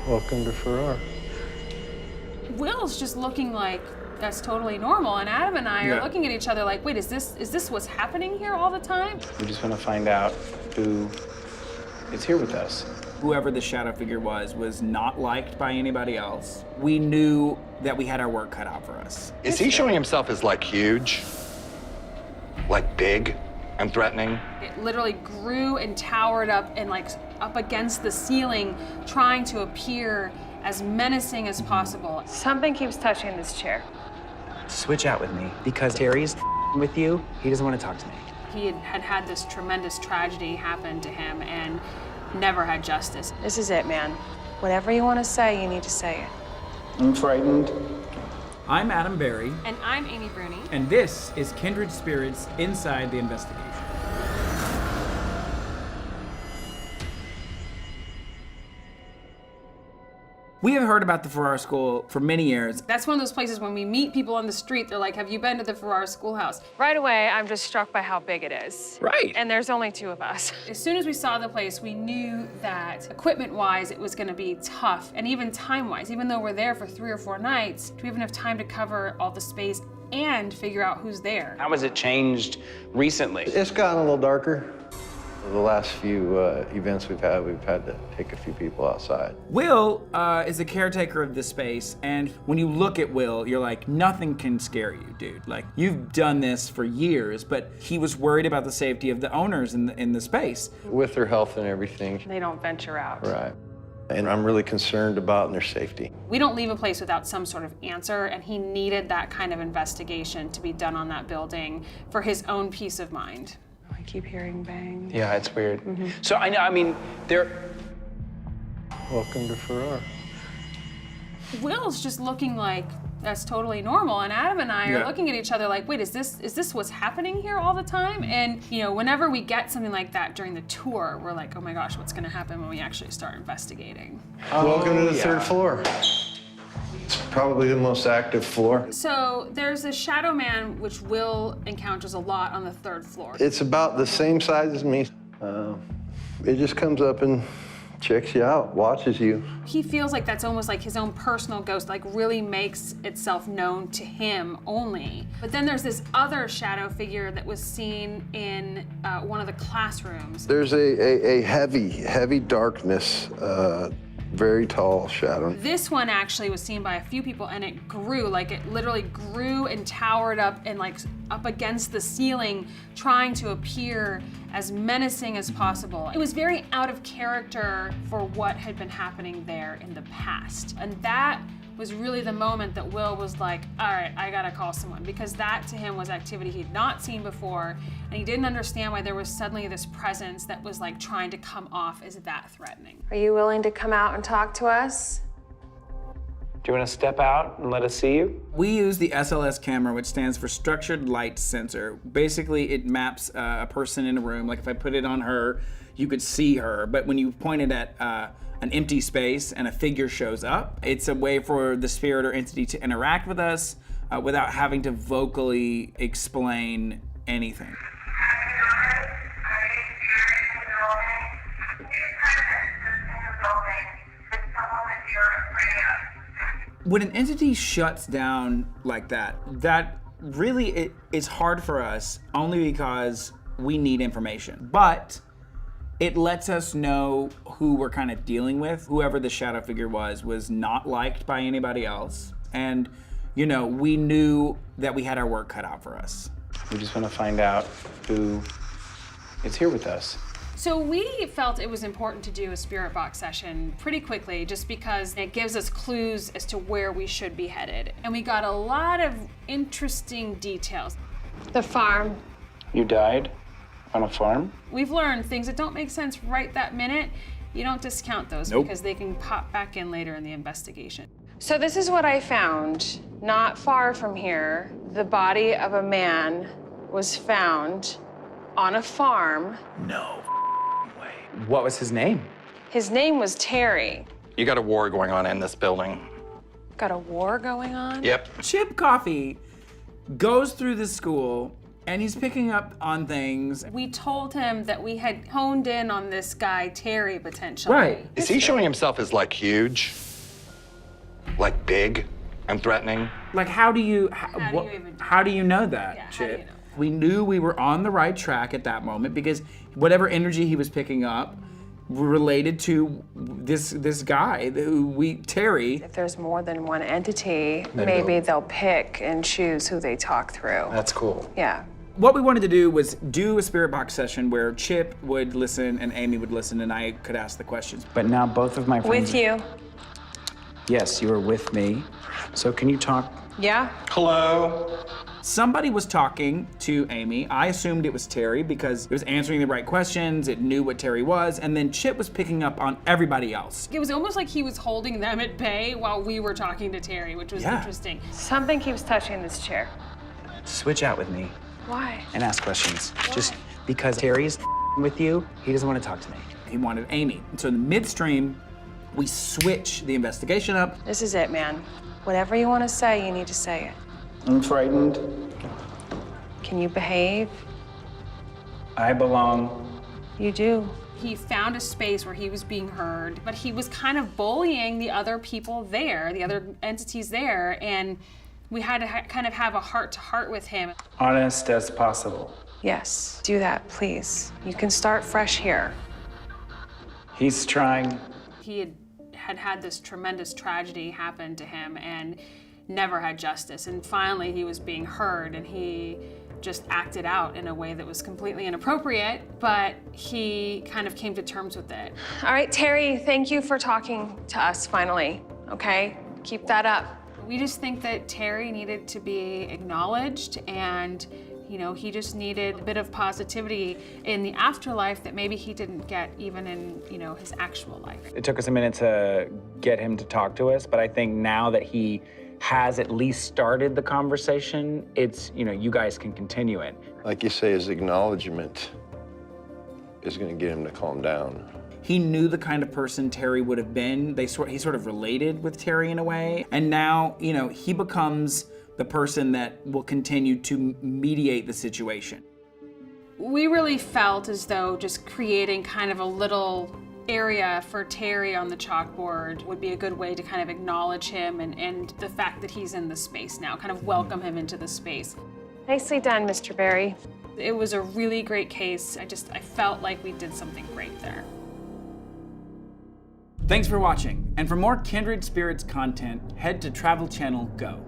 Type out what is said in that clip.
Welcome to Farrar. Will's just looking like that's totally normal, and Adam and I are looking at each other like, wait, is this what's happening here all the time? We just want to find out who is here with us. Whoever the shadow figure was not liked by anybody else. We knew that we had our work cut out for us. Is he showing himself as like huge? Like big and threatening? It literally grew and towered up and like up against the ceiling, trying to appear as menacing as possible. Something keeps touching this chair. Switch out with me because Terry's with you. He doesn't want to talk to me. He had this tremendous tragedy happen to him and never had justice. This is it, man. Whatever you want to say, you need to say it. I'm frightened. I'm Adam Berry, And I'm Amy Bruni. and this is Kindred Spirits Inside the Investigation. We have heard about the Farrar School for many years. That's one of those places when we meet people on the street, they're like, have you been to the Farrar schoolhouse? Right away, I'm just struck by how big it is. Right. And there's only two of us. As soon as we saw the place, we knew that equipment-wise, it was gonna be tough, and even time-wise. Even though we're there for 3 or 4 nights, do we have enough time to cover all the space and figure out who's there? How has it changed recently? It's gotten a little darker. The last few events we've had to take a few people outside. Will is the caretaker of this space, and when you look at Will, you're like, nothing can scare you, dude. Like, you've done this for years, but he was worried about the safety of the owners in the space. With their health and everything. They don't venture out. Right. And I'm really concerned about their safety. We don't leave a place without some sort of answer, and he needed that kind of investigation to be done on that building for his own peace of mind. I keep hearing bangs. Yeah, it's weird. So I mean, there. Welcome to Farrar. Will's just looking like that's totally normal, and Adam and I are looking at each other like, wait, is this what's happening here all the time? And whenever we get something like that during the tour, we're like, oh my gosh, what's gonna happen when we actually start investigating? Welcome to the 3rd floor. It's probably the most active floor. So there's a shadow man, which Will encounters a lot on the 3rd floor. It's about the same size as me. It just comes up and checks you out, watches you. He feels like that's almost like his own personal ghost, like really makes itself known to him only. But then there's this other shadow figure that was seen in one of the classrooms. There's a heavy darkness, very tall shadow. This one actually was seen by a few people, and it grew, like it literally grew and towered up and like up against the ceiling, trying to appear as menacing as possible. It was very out of character for what had been happening there in the past. And that was really the moment that Will was like, all right, I gotta call someone, because that to him was activity he'd not seen before, and he didn't understand why there was suddenly this presence that was like trying to come off as that threatening. Are you willing to come out and talk to us? Do you want to step out and let us see you? We use the SLS camera, which stands for Structured Light Sensor. Basically, it maps a person in a room. Like if I put it on her, you could see her. But when you point it at an empty space and a figure shows up, it's a way for the spirit or entity to interact with us without having to vocally explain anything. When an entity shuts down like that, that really is hard for us only because we need information. But it lets us know who we're kind of dealing with. Whoever the shadow figure was not liked by anybody else. And, we knew that we had our work cut out for us. We just want to find out who is here with us. So we felt it was important to do a spirit box session pretty quickly, just because it gives us clues as to where we should be headed. And we got a lot of interesting details. The farm. You died on a farm? We've learned things that don't make sense right that minute. You don't discount those because they can pop back in later in the investigation. So this is what I found. Not far from here, the body of a man was found on a farm. No way. What was his name? His name was Terry. You got a war going on in this building. Got a war going on? Yep. Chip Coffee goes through the school And he's picking up on things. We told him that we had honed in on this guy, Terry, potentially. Right. Is he showing himself as like huge? Like big and threatening? Like, how do you know that, Yeah, how do Chip? you know? We knew we were on the right track at that moment because whatever energy he was picking up related to this guy, Terry. If there's more than one entity, maybe they'll pick and choose who they talk through. That's cool. Yeah. What we wanted to do was do a spirit box session where Chip would listen and Amy would listen and I could ask the questions. But now both of my friends. With you. Yes, you were with me. So can you talk? Yeah. Hello? Somebody was talking to Amy. I assumed it was Terry because it was answering the right questions, it knew what Terry was, and then Chip was picking up on everybody else. It was almost like he was holding them at bay while we were talking to Terry, which was Yeah. interesting. Something keeps touching this chair. Switch out with me Why? and ask questions. Just because Terry's with you, he doesn't want to talk to me. He wanted Amy. And so in the midstream, we switch the investigation up. This is it, man. Whatever you want to say, you need to say it. I'm frightened. Can you behave? I belong. You do. He found a space where he was being heard, but he was kind of bullying the other people there, the other entities there, and we had to kind of have a heart-to-heart with him. Honest as possible. Yes, do that, please. You can start fresh here. He's trying. He had this tremendous tragedy happen to him and never had justice, and finally he was being heard, and he just acted out in a way that was completely inappropriate, but he kind of came to terms with it. All right, Terry, thank you for talking to us finally, okay? Keep that up. We just think that Terry needed to be acknowledged, and he just needed a bit of positivity in the afterlife that maybe he didn't get even in, his actual life. It took us a minute to get him to talk to us, but I think now that he has at least started the conversation, it's, you guys can continue it. Like you say, his acknowledgement is going to get him to calm down. He knew the kind of person Terry would have been. He sort of related with Terry in a way. And now, he becomes the person that will continue to mediate the situation. We really felt as though just creating kind of a little area for Terry on the chalkboard would be a good way to kind of acknowledge him and the fact that he's in the space now, kind of welcome him into the space. Nicely done, Mr. Barry. It was a really great case. I felt like we did something great there. Thanks for watching. And for more Kindred Spirits content, head to Travel Channel Go.